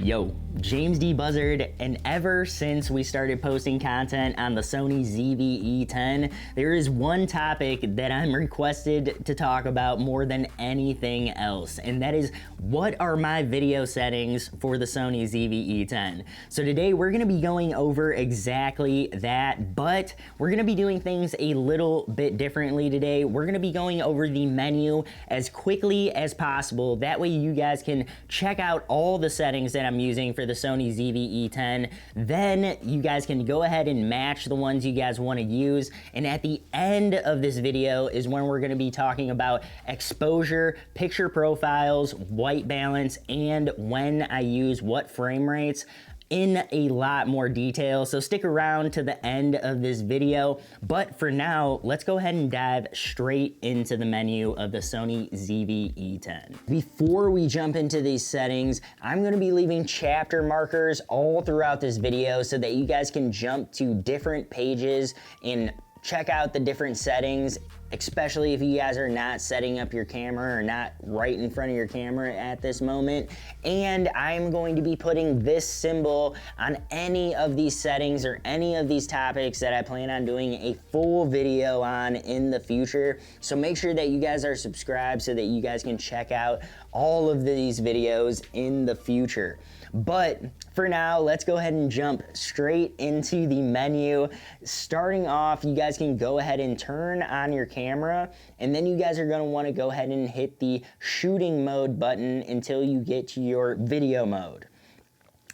Yo, James D. Buzzard, and ever since we started posting content on the Sony ZV-E10, there is one topic that I'm requested to talk about more than anything else, and that is what are my video settings for the Sony ZV-E10. So today we're going to be going over exactly that, but we're going to be doing things a little bit differently today. We're going to be going over the menu as quickly as possible. That way you guys can check out all the settings that I'm using for the Sony ZV-E10. Then you guys can go ahead and match the ones you guys want to use. And at the end of this video is when we're going to be talking about exposure, picture profiles, white balance, and when I use what frame rates in a lot more detail. So stick around to the end of this video. But for now, let's go ahead and dive straight into the menu of the Sony ZV-E10. Before we jump into these settings, I'm gonna be leaving chapter markers all throughout this video so that you guys can jump to different pages and check out the different settings, especially if you guys are not setting up your camera or not right in front of your camera at this moment. And I'm going to be putting this symbol on any of these settings or any of these topics that I plan on doing a full video on in the future. So make sure that you guys are subscribed so that you guys can check out all of these videos in the future. But for now, let's go ahead and jump straight into the menu. Starting off, you guys can go ahead and turn on your camera, and then you guys are going to want to go ahead and hit the shooting mode button until you get to your video mode.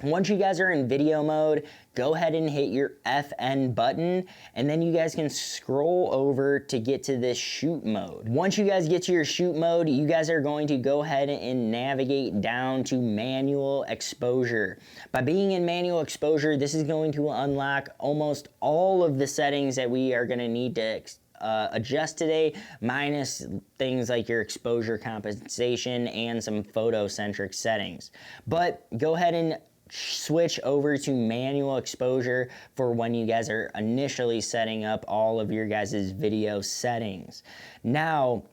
Once you guys are in video mode, go ahead and hit your FN button, and then you guys can scroll over to get to this shoot mode. Once you guys get to your shoot mode, you guys are going to go ahead and navigate down to manual exposure. By being in manual exposure, this is going to unlock almost all of the settings that we are going to need to adjust today, minus things like your exposure compensation and some photocentric settings. But go ahead and switch over to manual exposure for when you guys are initially setting up all of your guys' video settings. Now,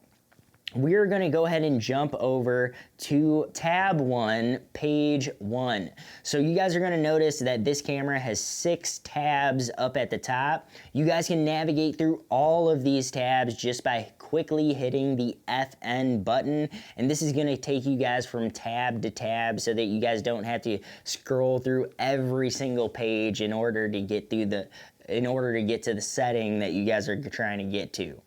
we're going to go ahead and jump over to tab 1, page 1. So you guys are going to notice that this camera has 6 tabs up at the top. You guys can navigate through all of these tabs just by quickly hitting the FN button, and this is going to take you guys from tab to tab so that you guys don't have to scroll through every single page in order to get to the setting that you guys are trying to get to.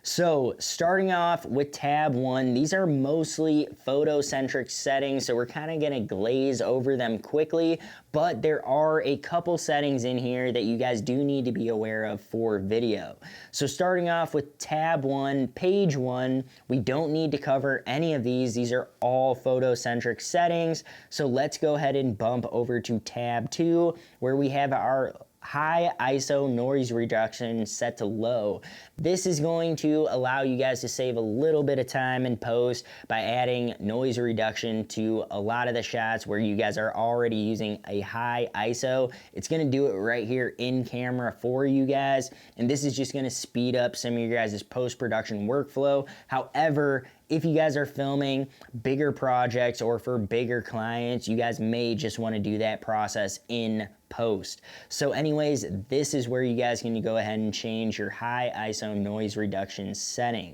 So starting off with tab 1, these are mostly photocentric settings, so we're kind of going to glaze over them quickly, but there are a couple settings in here that you guys do need to be aware of for video. So starting off with tab 1, page 1, we don't need to cover any of these. These are all photocentric settings. So let's go ahead and bump over to tab 2, where we have our high ISO noise reduction set to low. This is going to allow you guys to save a little bit of time in post by adding noise reduction to a lot of the shots where you guys are already using a high ISO. It's going to do it right here in camera for you guys, and this is just going to speed up some of your guys' post-production workflow. However, if you guys are filming bigger projects or for bigger clients, you guys may just want to do that process in post. So anyways, this is where you guys can go ahead and change your high ISO noise reduction setting.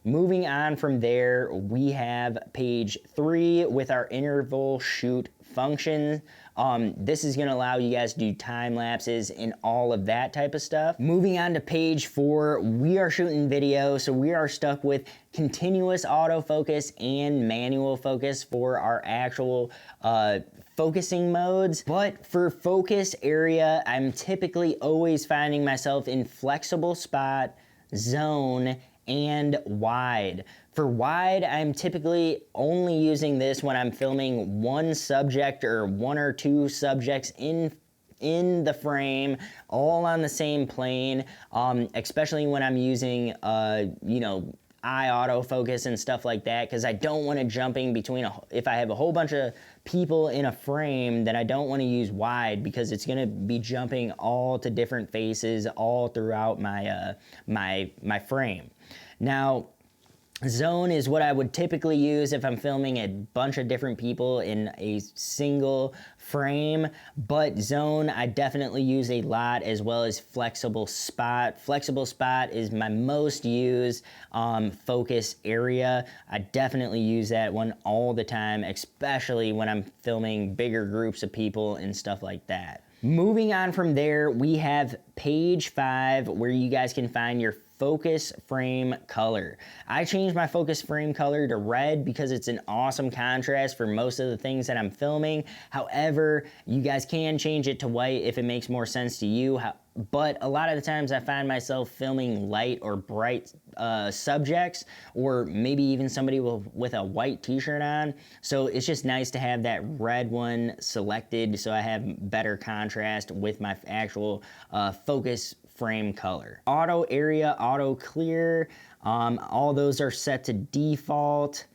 Moving on from there, we have page 3 with our interval shoot function. This is going to allow you guys to do time lapses and all of that type of stuff. Moving on to page 4, we are shooting video, so we are stuck with continuous autofocus and manual focus for our actual focusing modes. But for focus area, I'm typically always finding myself in flexible spot, zone, and wide. For wide, I'm typically only using this when I'm filming one subject or one or two subjects in the frame, all on the same plane, especially when I'm using, you know, eye autofocus and stuff like that, because I don't want to jumping between, if I have a whole bunch of people in a frame, then I don't want to use wide because it's going to be jumping all to different faces all throughout my, my frame. Now, Zone is what I would typically use if I'm filming a bunch of different people in a single frame, but zone I definitely use a lot, as well as flexible spot. Flexible spot is my most used focus area. I definitely use that one all the time, especially when I'm filming bigger groups of people and stuff like that. Moving on from there, we have page 5, where you guys can find your focus frame color. I changed my focus frame color to red because it's an awesome contrast for most of the things that I'm filming. However, you guys can change it to white if it makes more sense to you. But a lot of the times I find myself filming light or bright subjects, or maybe even somebody with a white t-shirt on. So it's just nice to have that red one selected so I have better contrast with my actual focus frame color. Auto area, auto clear, all those are set to default.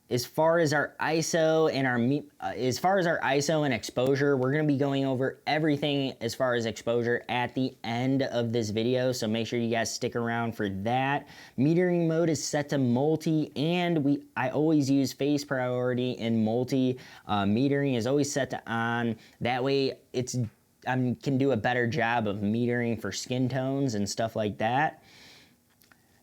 As far as our ISO and exposure, we're going to be going over everything as far as exposure at the end of this video, so make sure you guys stick around for that. Metering mode is set to multi, and I always use face priority in multi. Metering is always set to on. That way I can do a better job of metering for skin tones and stuff like that.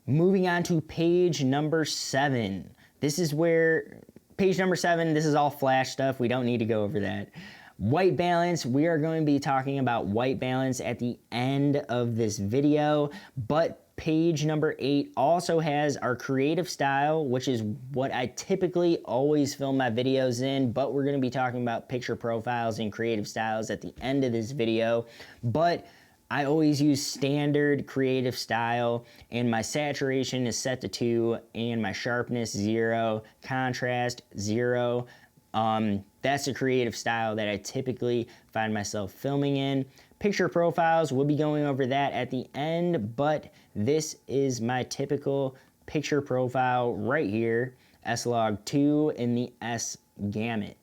Moving on to page number 7. This is where, page number 7, this is all flash stuff. We don't need to go over that. White balance, we are going to be talking about white balance at the end of this video, but page number 8 also has our creative style, which is what I typically always film my videos in, but we're going to be talking about picture profiles and creative styles at the end of this video. But I always use standard creative style, and my saturation is set to 2, and my sharpness 0, contrast 0. That's the creative style that I typically find myself filming in. Picture profiles, we'll be going over that at the end, but this is my typical picture profile right here, S-Log2 in the S gamut.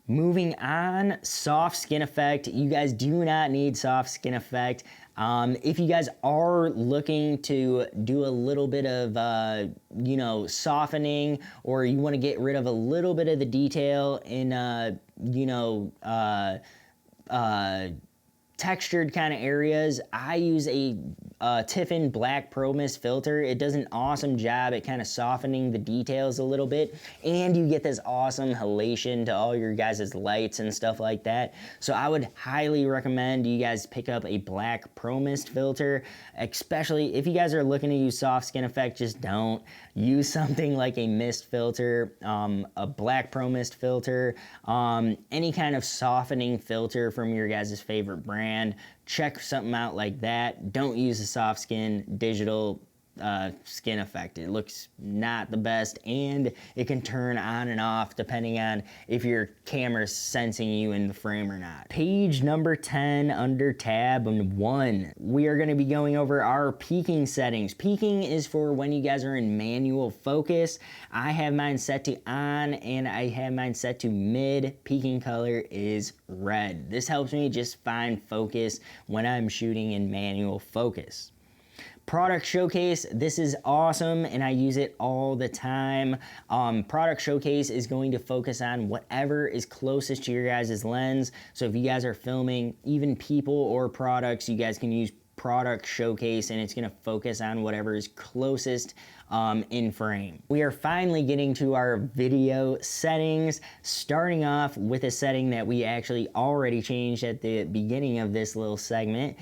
Moving on, soft skin effect. You guys do not need soft skin effect. If you guys are looking to do a little bit of, softening, or you want to get rid of a little bit of the detail in, textured kind of areas, I use a Tiffin Black Pro Mist filter. It does an awesome job at kind of softening the details a little bit, and you get this awesome halation to all your guys' lights and stuff like that. So I would highly recommend you guys pick up a Black Pro Mist filter, especially if you guys are looking to use soft skin effect. Just don't use something like a mist filter, a Black Pro Mist filter, any kind of softening filter from your guys' favorite brand. Check something out like that. Don't use a soft skin digital skin effect. It looks not the best, and it can turn on and off depending on if your camera's sensing you in the frame or not. Page number 10 under tab 1, we are going to be going over our peaking settings. Peaking is for when you guys are in manual focus. I have mine set to on, and I have mine set to mid. Peaking color is red. This helps me just find focus when I'm shooting in manual focus. Product Showcase, this is awesome, and I use it all the time. Product Showcase is going to focus on whatever is closest to your guys' lens. So if you guys are filming even people or products, you guys can use Product Showcase, and it's going to focus on whatever is closest in frame. We are finally getting to our video settings, starting off with a setting that we actually already changed at the beginning of this little segment.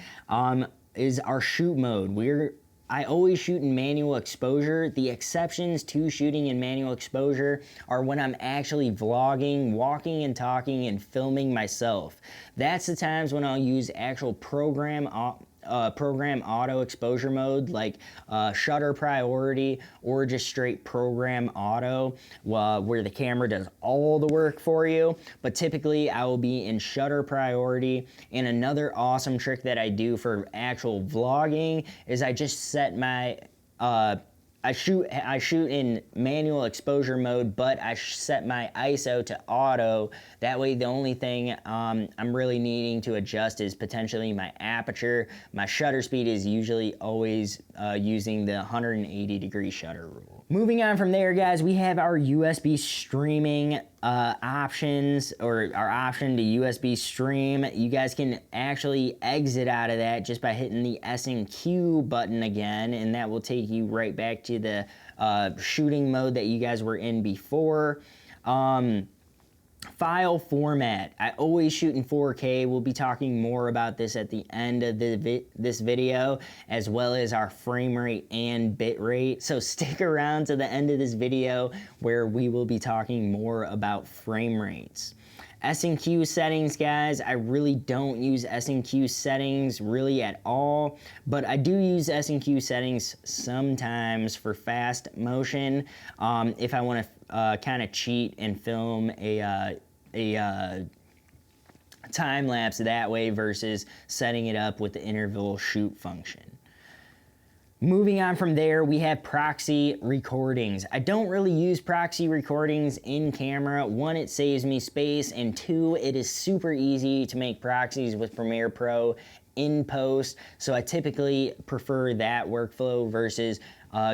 Is our shoot mode. I always shoot in manual exposure. The exceptions to shooting in manual exposure are when I'm actually vlogging, walking and talking, and filming myself. That's the times when I'll use actual program auto exposure mode, like shutter priority, or just straight program auto, where the camera does all the work for you. But typically I will be in shutter priority. And another awesome trick that I do for actual vlogging is I just set my I shoot in manual exposure mode, but I set my ISO to auto. That way the only thing I'm really needing to adjust is potentially my aperture. My shutter speed is usually always using the 180-degree shutter rule. Moving on from there, guys, we have our USB streaming options, or our option to USB stream. You guys can actually exit out of that just by hitting the S and Q button again, and that will take you right back to the shooting mode that you guys were in before. File format. I always shoot in 4K. We'll be talking more about this at the end of this video, as well as our frame rate and bit rate. So stick around to the end of this video where we will be talking more about frame rates. S&Q settings, guys, I really don't use S&Q settings really at all, but I do use S&Q settings sometimes for fast motion if I want to kind of cheat and film a time lapse that way versus setting it up with the interval shoot function. Moving on from there, we have proxy recordings. I don't really use proxy recordings in camera. One, it saves me space, and two, it is super easy to make proxies with Premiere Pro in post, so I typically prefer that workflow versus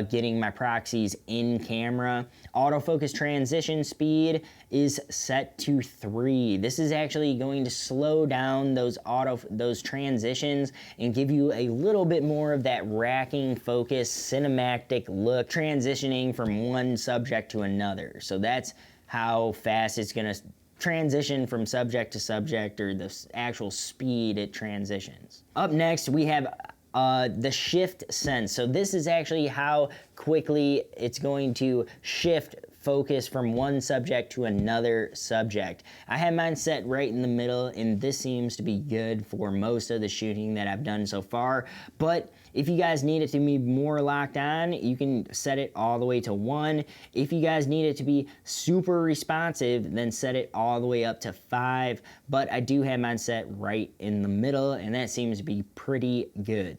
getting my proxies in camera. Autofocus transition speed is set to 3. This is actually going to slow down those transitions and give you a little bit more of that racking focus, cinematic look, transitioning from one subject to another. So that's how fast it's gonna transition from subject to subject, or the actual speed it transitions. Up next, we have the shift sense. So this is actually how quickly it's going to shift focus from one subject to another subject. I have mine set right in the middle, and this seems to be good for most of the shooting that I've done so far. But if you guys need it to be more locked on, you can set it all the way to 1. If you guys need it to be super responsive, then set it all the way up to 5. But I do have mine set right in the middle, and that seems to be pretty good.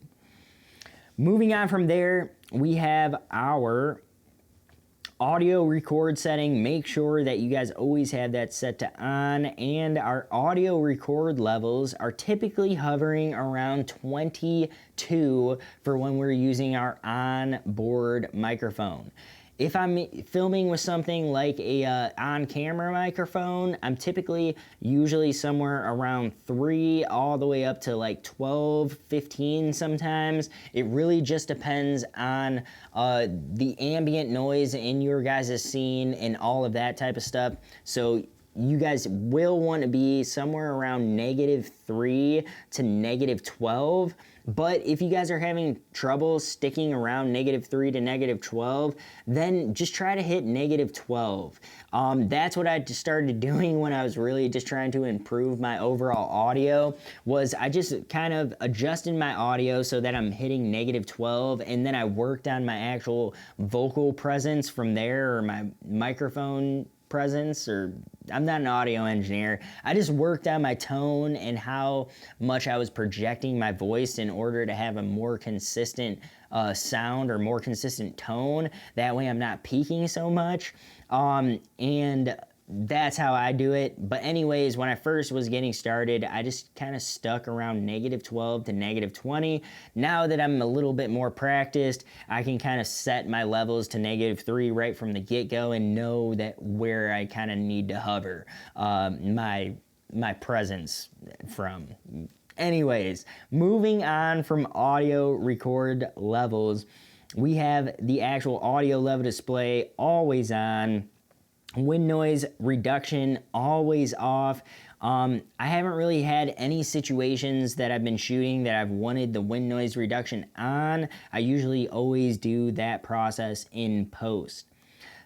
Moving on from there, we have our audio record setting. Make sure that you guys always have that set to on, and our audio record levels are typically hovering around 22 for when we're using our on-board microphone. If I'm filming with something like a on-camera microphone, I'm typically usually somewhere around 3 all the way up to like 12, 15 sometimes. It really just depends on the ambient noise in your guys' scene and all of that type of stuff. So you guys will want to be somewhere around -3 to -12. But if you guys are having trouble sticking around -3 to -12, then just try to hit -12. That's what I just started doing when I was really just trying to improve my overall audio, was I just kind of adjusted my audio so that I'm hitting -12, and then I worked on my actual vocal presence from there, or my microphone presence, or I'm not an audio engineer. I just worked on my tone and how much I was projecting my voice in order to have a more consistent sound, or more consistent tone. That way I'm not peaking so much. And that's how I do it. But anyways, when I first was getting started, I just kind of stuck around -12 to -20. Now that I'm a little bit more practiced, I can kind of set my levels to -3 right from the get-go and know that where I kind of need to hover my presence from. Anyways, moving on from audio record levels, we have the actual audio level display always on. Wind noise reduction always off. I haven't really had any situations that I've been shooting that I've wanted the wind noise reduction on. I usually always do that process in post.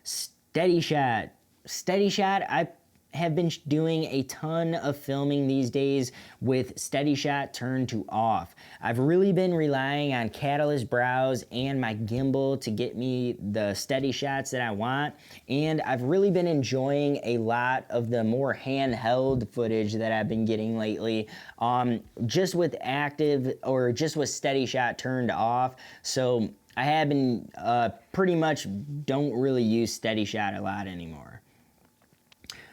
Steady shot. Steady shot, I have been doing a ton of filming these days with steady shot turned to off. I've really been relying on Catalyst Browse and my gimbal to get me the steady shots that I want, and I've really been enjoying a lot of the more handheld footage that I've been getting lately, just with active, or just with steady shot turned off. So I have been pretty much don't really use steady shot a lot anymore.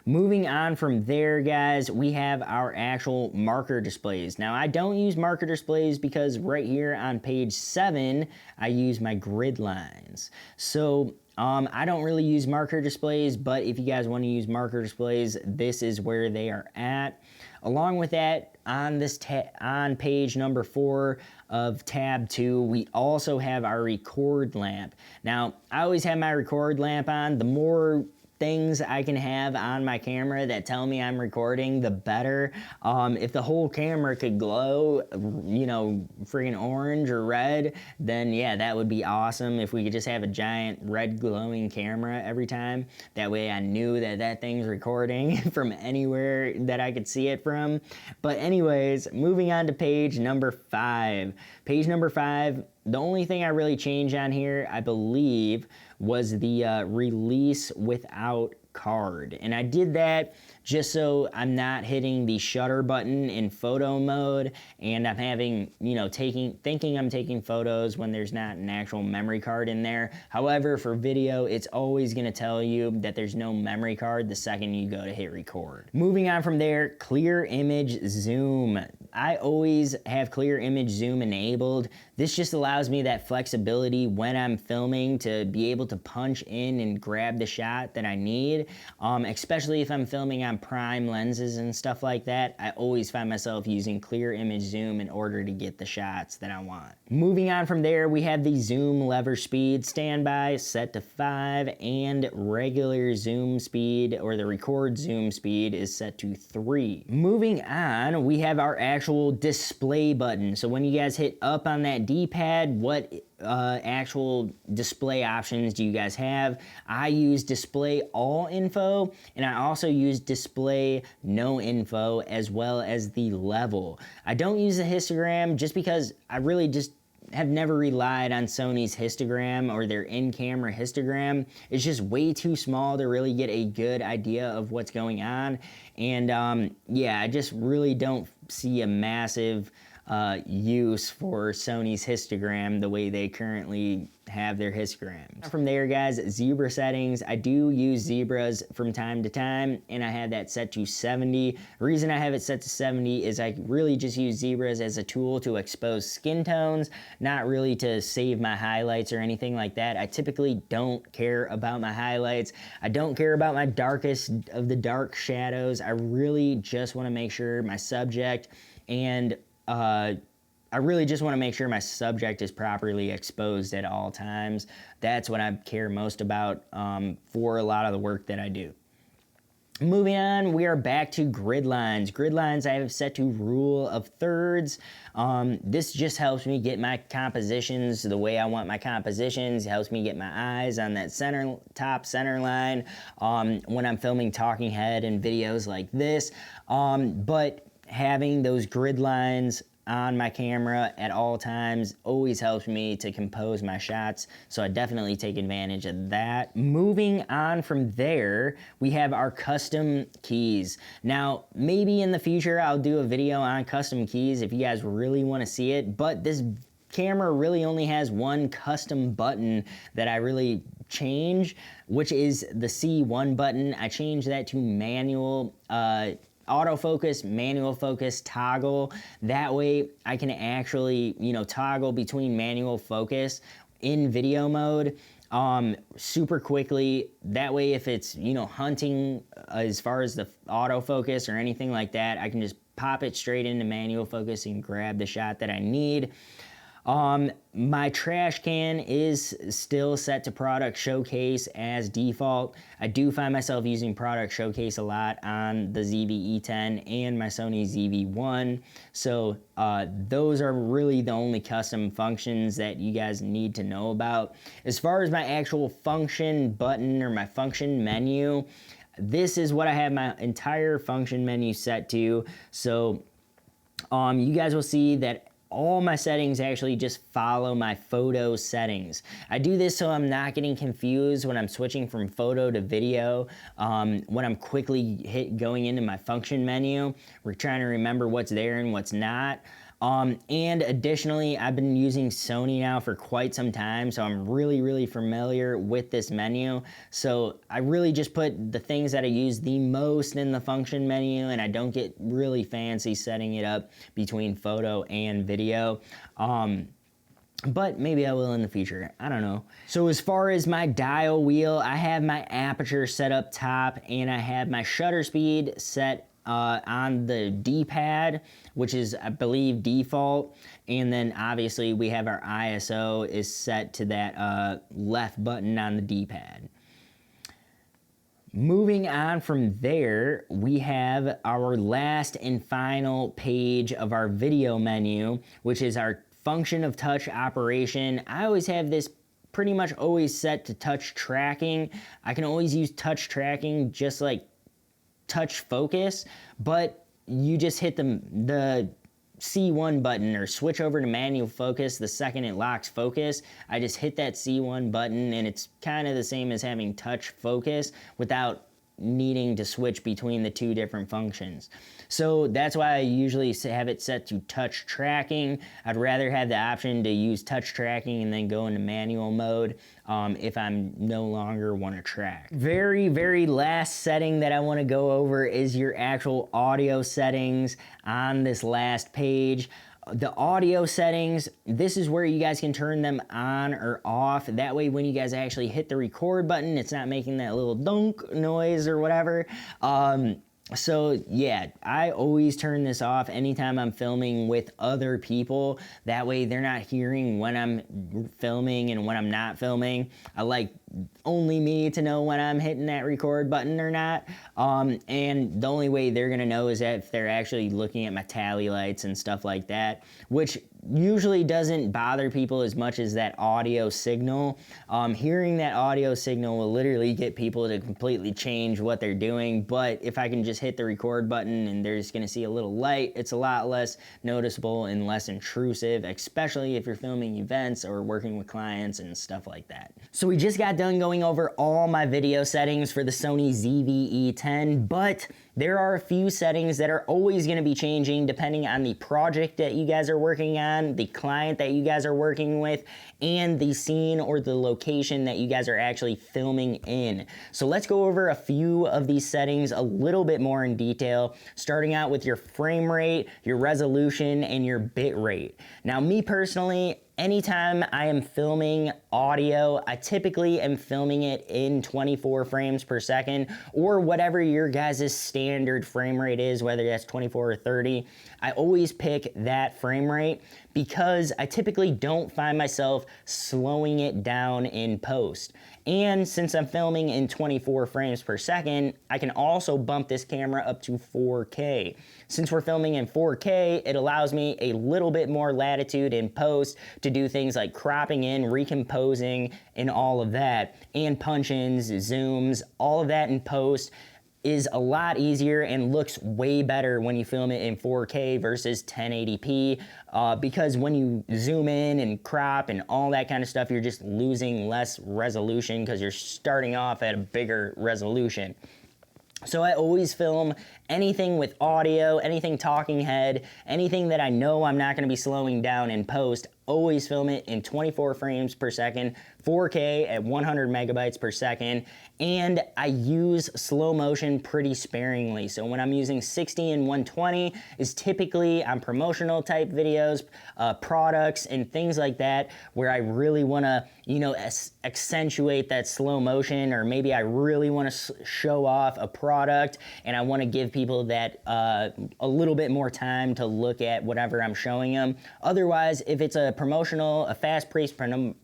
Moving on from there, guys, we have our actual marker displays. Now, I don't use marker displays because right here on page 7, I use my grid lines. So I don't really use marker displays, but if you guys want to use marker displays, this is where they are at. Along with that, on page number 4 of tab 2, we also have our record lamp. Now, I always have my record lamp on. The more things I can have on my camera that tell me I'm recording, the better. If the whole camera could glow, you know, freaking orange or red, then yeah, that would be awesome. If we could just have a giant red glowing camera every time, that way I knew that that thing's recording from anywhere that I could see it from. But anyways, moving on to page number 5. Page number 5, the only thing I really changed on here, I believe, was the release without card. And I did that just so I'm not hitting the shutter button in photo mode, and I'm having, you know, thinking I'm taking photos when there's not an actual memory card in there. However, for video, it's always gonna tell you that there's no memory card the second you go to hit record. Moving on from there, clear image zoom. I always have clear image zoom enabled. This just allows me that flexibility when I'm filming to be able to punch in and grab the shot that I need, especially if I'm filming on prime lenses and stuff like that. I always find myself using clear image zoom in order to get the shots that I want. Moving on from there, we have the zoom lever speed, standby set to 5, and regular zoom speed, or the record zoom speed, is set to 3. Moving on, we have our actual display button. So when you guys hit up on that D-pad, what actual display options do you guys have? I use display all info, and I also use display no info, as well as the level. I don't use the histogram just because I really just have never relied on Sony's histogram or their in-camera histogram. It's just way too small to really get a good idea of what's going on. And yeah, I just really don't see a massive use for Sony's histogram the way they currently have their histograms. From there, guys, zebra settings. I do use zebras from time to time, and I have that set to 70. The reason I have it set to 70 is I really just use zebras as a tool to expose skin tones, not really to save my highlights or anything like that. I typically don't care about my highlights. I don't care about my darkest of the dark shadows. I really just want to make sure my subject and I really just want to make sure my subject is properly exposed at all times. That's what I care most about for a lot of the work that I do. Moving on, we are back to grid lines. Grid lines I have set to rule of thirds. This just helps me get my compositions the way I want my compositions. It helps me get my eyes on that top center line when I'm filming talking head and videos like this. But having those grid lines on my camera at all times always helps me to compose my shots, so I definitely take advantage of that. Moving on from there, we have our custom keys. Now, maybe in the future I'll do a video on custom keys if you guys really want to see it, but this camera really only has one custom button that I really change, which is the C1 button. I changed that to manual autofocus, manual focus, toggle. That way I can actually, you know, toggle between manual focus in video mode super quickly. That way if it's, you know, hunting as far as the autofocus or anything like that, I can just pop it straight into manual focus and grab the shot that I need. My trash can is still set to product showcase as default. I do find myself using product showcase a lot on the ZV-E10 and my Sony ZV-1. So those are really the only custom functions that you guys need to know about. As far as my actual function button or my function menu, this is what I have my entire function menu set to. So you guys will see that all my settings actually just follow my photo settings. I do this so I'm not getting confused when I'm switching from photo to video. When I'm quickly going into my function menu, we're trying to remember what's there and what's not. And additionally, I've been using Sony now for quite some time, so I'm really familiar with this menu. So I really just put the things that I use the most in the function menu, and I don't get really fancy setting it up between photo and video. But maybe I will in the future, I don't know. So as far as my dial wheel, I have my aperture set up top, and I have my shutter speed set on the D-pad, which is, I believe, default. And then obviously we have our ISO is set to that left button on the D-pad. Moving on from there, we have our last and final page of our video menu, which is our function of touch operation. I always have this pretty much always set to touch tracking. I can always use touch tracking just like touch focus, but you just hit the C1 button or switch over to manual focus the second it locks focus. I just hit that C1 button, and it's kind of the same as having touch focus without needing to switch between the two different functions. So that's why I usually have it set to touch tracking. I'd rather have the option to use touch tracking and then go into manual mode if I'm no longer want to track. Very last setting that I want to go over is your actual audio settings on this last page. The audio settings, this is where you guys can turn them on or off. That way when you guys actually hit the record button, it's not making that little dunk noise or whatever. So yeah, I always turn this off anytime I'm filming with other people. That way they're not hearing when I'm filming and when I'm not filming. I like only me to know when I'm hitting that record button or not. And the only way they're gonna know is that if they're actually looking at my tally lights and stuff like that, which usually doesn't bother people as much as that audio signal. Hearing that audio signal will literally get people to completely change what they're doing, but if I can just hit the record button and they're just gonna see a little light, it's a lot less noticeable and less intrusive, especially if you're filming events or working with clients and stuff like that. So we just got done going over all my video settings for the Sony ZV-E10, but there are a few settings that are always going to be changing depending on the project that you guys are working on, the client that you guys are working with, and the scene or the location that you guys are actually filming in. So let's go over a few of these settings a little bit more in detail, starting out with your frame rate, your resolution, and your bit rate. Now, me personally, anytime I am filming audio, I typically am filming it in 24 frames per second, or whatever your guys' standard frame rate is, whether that's 24 or 30. I always pick that frame rate because I typically don't find myself slowing it down in post. And since I'm filming in 24 frames per second, I can also bump this camera up to 4K. Since we're filming in 4K, it allows me a little bit more latitude in post to do things like cropping in, recomposing, and all of that, and punch-ins, zooms, all of that in post is a lot easier and looks way better when you film it in 4K versus 1080p because when you zoom in and crop and all that kind of stuff, you're just losing less resolution because you're starting off at a bigger resolution. So I always film anything with audio, anything talking head, anything that I know I'm not going to be slowing down in post, always film it in 24 frames per second, 4K at 100 megabytes per second, and I use slow motion pretty sparingly. So when I'm using 60 and 120 is typically on promotional type videos, products, and things like that, where I really want to, accentuate that slow motion, or maybe I really want to show off a product and I want to give people that a little bit more time to look at whatever I'm showing them. Otherwise, if it's a promotional, a fast-paced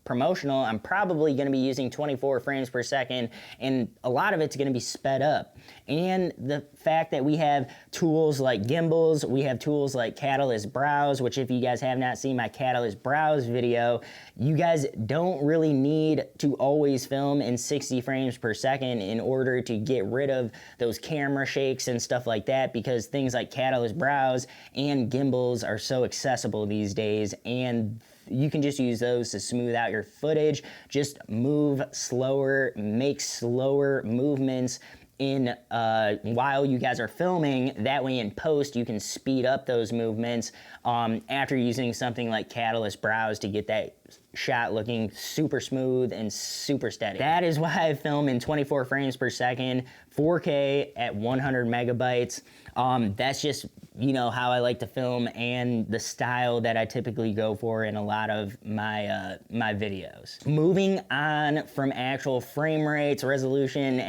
promotional, I'm probably going to be using 24 frames per second, and a lot of it's going to be sped up. And the fact that we have tools like gimbals, we have tools like Catalyst Browse, which if you guys have not seen my Catalyst Browse video, you guys don't really need to always film in 60 frames per second in order to get rid of those camera shakes and stuff like that, because things like Catalyst Browse and gimbals are so accessible these days, and you can just use those to smooth out your footage. Just move slower, make slower movements, in while you guys are filming. That way in post you can speed up those movements after using something like Catalyst Browse to get that shot looking super smooth and super steady. That is why I film in 24 frames per second, 4K at 100 megabytes. That's just, you know, how I like to film and the style that I typically go for in a lot of my my videos. Moving on from actual frame rates, resolution,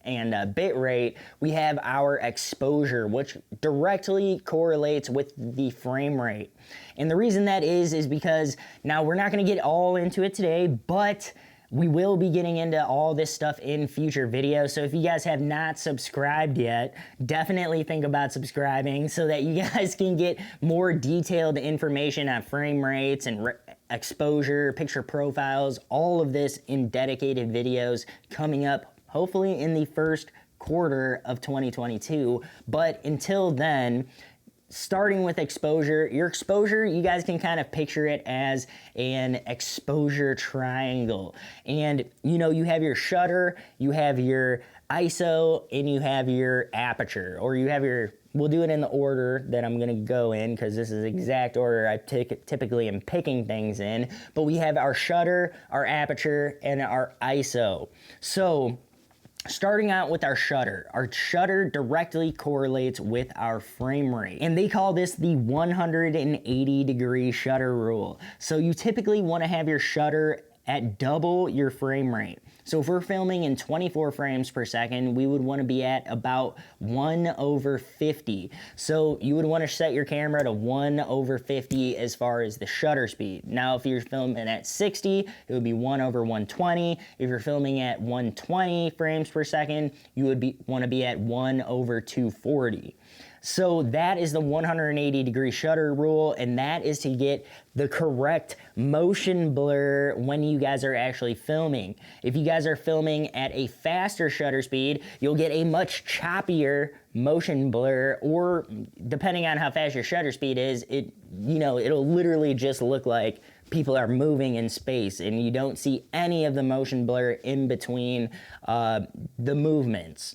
and bit rate, we have our exposure, which directly correlates with the frame rate. And the reason that is because, now we're not gonna get all into it today, but we will be getting into all this stuff in future videos. So if you guys have not subscribed yet, definitely think about subscribing so that you guys can get more detailed information on frame rates and exposure, picture profiles, all of this in dedicated videos coming up hopefully in the first quarter of 2022. But until then, starting with exposure, your exposure, you guys can kind of picture it as an exposure triangle. And you know, you have your shutter, you have your ISO, and you have your aperture, or you have your, we'll do it in the order that I'm gonna go in because this is the exact order I typically am picking things in. But we have our shutter, our aperture, and our ISO. So starting out with our shutter directly correlates with our frame rate. And they call this the 180-degree shutter rule. So you typically want to have your shutter at double your frame rate. So if we're filming in 24 frames per second, we would want to be at about 1/50. So you would want to set your camera to 1/50 as far as the shutter speed. Now, if you're filming at 60, it would be 1/120. If you're filming at 120 frames per second, you would want to be at 1/240. So that is the 180-degree shutter rule, and that is to get the correct motion blur when you guys are actually filming. If you guys are filming at a faster shutter speed, you'll get a much choppier motion blur, or depending on how fast your shutter speed is, it'll literally just look like people are moving in space and you don't see any of the motion blur in between the movements.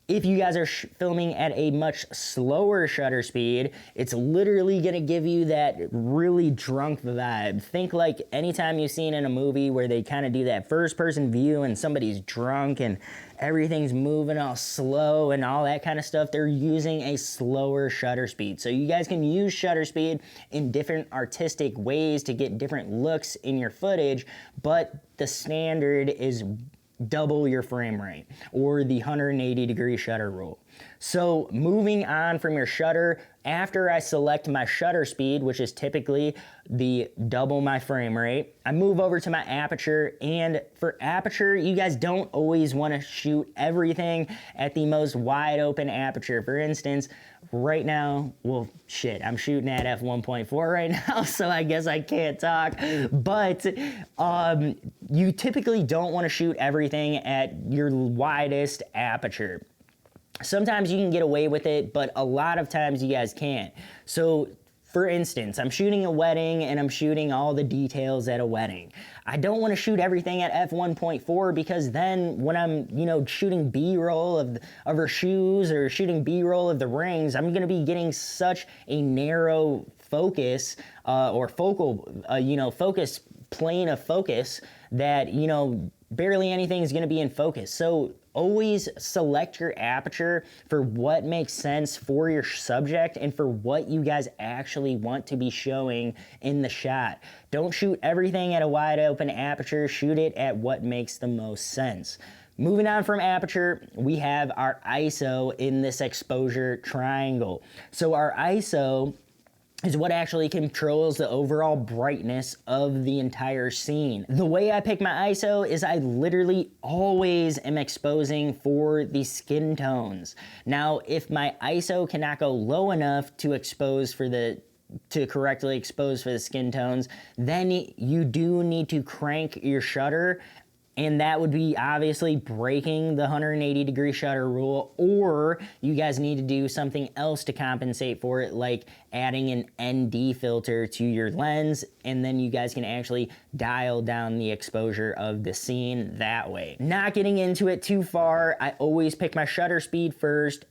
If you guys are filming at a much slower shutter speed, it's literally gonna give you that really drunk vibe. Think like anytime you've seen in a movie where they kind of do that first person view and somebody's drunk and everything's moving all slow and all that kind of stuff, they're using a slower shutter speed. So you guys can use shutter speed in different artistic ways to get different looks in your footage, but the standard is double your frame rate, or the 180-degree shutter rule. So moving on from your shutter, after I select my shutter speed, which is typically the double my frame rate, I move over to my aperture. And for aperture, you guys don't always want to shoot everything at the most wide open aperture. For instance, right now, well, shit, I'm shooting at f1.4 right now, so I guess I can't talk. But you typically don't want to shoot everything at your widest aperture. Sometimes you can get away with it, but a lot of times you guys can't. So for instance, I'm shooting a wedding and I'm shooting all the details at a wedding. I don't want to shoot everything at f1.4 because then when I'm, shooting B-roll of her shoes or shooting B-roll of the rings, I'm going to be getting such a narrow focus or focal, focus plane of focus that, barely anything is going to be in focus. So always select your aperture for what makes sense for your subject and for what you guys actually want to be showing in the shot. Don't shoot everything at a wide open aperture, shoot it at what makes the most sense. Moving on from aperture, we have our ISO in this exposure triangle. So our ISO is what actually controls the overall brightness of the entire scene. The way I pick my ISO is I literally always am exposing for the skin tones. Now, if my ISO cannot go low enough to correctly expose for the skin tones, then you do need to crank your shutter And that would be obviously breaking the 180-degree shutter rule, or you guys need to do something else to compensate for it, like adding an ND filter to your lens, and then you guys can actually dial down the exposure of the scene that way. Not getting into it too far, I always pick my shutter speed first,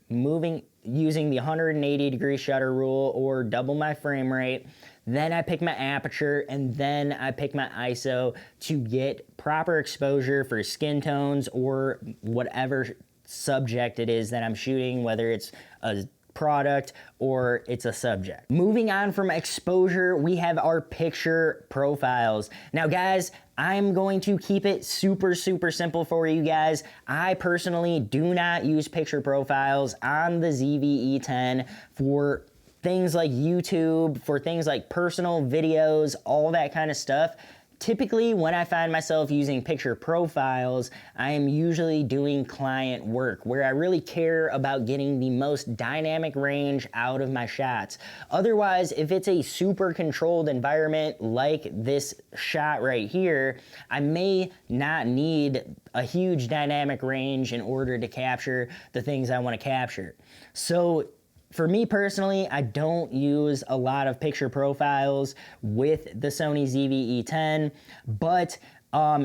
using the 180-degree shutter rule or double my frame rate. Then I pick my aperture, and then I pick my ISO to get proper exposure for skin tones or whatever subject it is that I'm shooting, whether it's a product or it's a subject. Moving on from exposure, we have our picture profiles. Now guys, I'm going to keep it super simple for you guys. I personally do not use picture profiles on the ZV-E10 for things like YouTube, for things like personal videos, all that kind of stuff. Typically, when I find myself using picture profiles, I am usually doing client work where I really care about getting the most dynamic range out of my shots. Otherwise, if it's a super controlled environment like this shot right here, I may not need a huge dynamic range in order to capture the things I want to capture. So for me personally, I don't use a lot of picture profiles with the Sony ZV-E10, but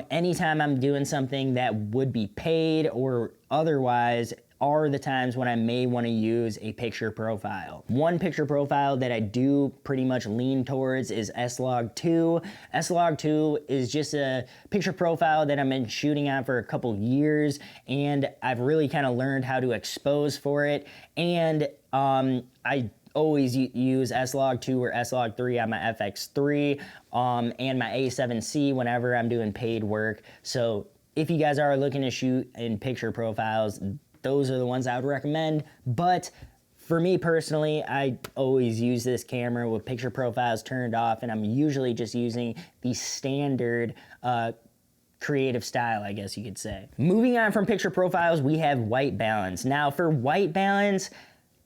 anytime I'm doing something that would be paid or otherwise are the times when I may want to use a picture profile. One picture profile that I do pretty much lean towards is S-Log2. S-Log2 is just a picture profile that I've been shooting on for a couple years, and I've really kind of learned how to expose for it. And I always use S-Log2 or S-Log3 on my FX3 and my A7C whenever I'm doing paid work. So if you guys are looking to shoot in picture profiles, those are the ones I would recommend. But for me personally, I always use this camera with picture profiles turned off, and I'm usually just using the standard creative style, I guess you could say. Moving on from picture profiles, we have white balance. Now for white balance,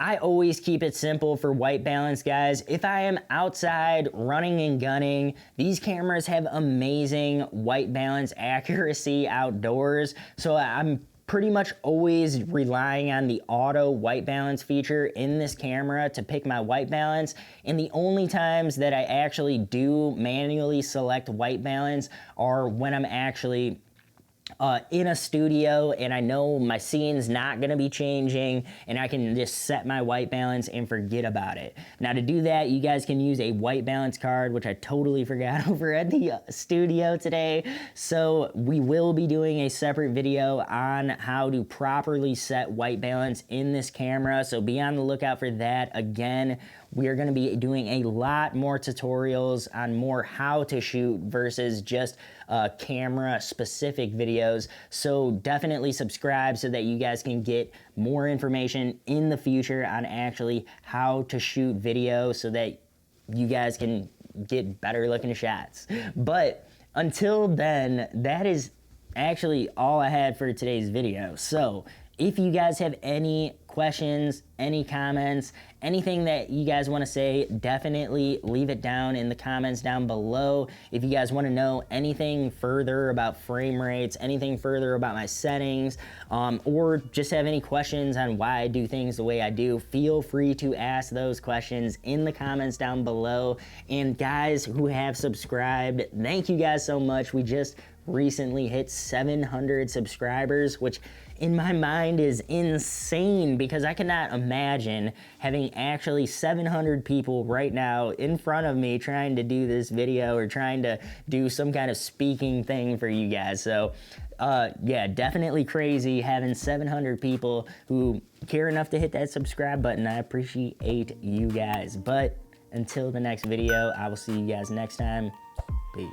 I always keep it simple for white balance, guys. If I am outside running and gunning, these cameras have amazing white balance accuracy outdoors. So I'm pretty much always relying on the auto white balance feature in this camera to pick my white balance. And the only times that I actually do manually select white balance are when I'm actually in a studio and I know my scene's not gonna be changing, and I can just set my white balance and forget about it. Now to do that, you guys can use a white balance card, which I totally forgot over at the studio today. So we will be doing a separate video on how to properly set white balance in this camera, so be on the lookout for that. Again, we are gonna be doing a lot more tutorials on more how to shoot versus just camera specific videos. So definitely subscribe so that you guys can get more information in the future on actually how to shoot video so that you guys can get better looking shots. But until then, that is actually all I had for today's video. So if you guys have any questions, any comments, anything that you guys want to say, definitely leave it down in the comments down below. If you guys want to know anything further about frame rates, anything further about my settings, or just have any questions on why I do things the way I do, feel free to ask those questions in the comments down below. And guys who have subscribed, thank you guys so much. We just recently hit 700 subscribers, which in my mind is insane because I cannot imagine having actually 700 people right now in front of me trying to do this video or trying to do some kind of speaking thing for you guys. So yeah, definitely crazy having 700 people who care enough to hit that subscribe button. I appreciate you guys. But until the next video, I will see you guys next time. Peace.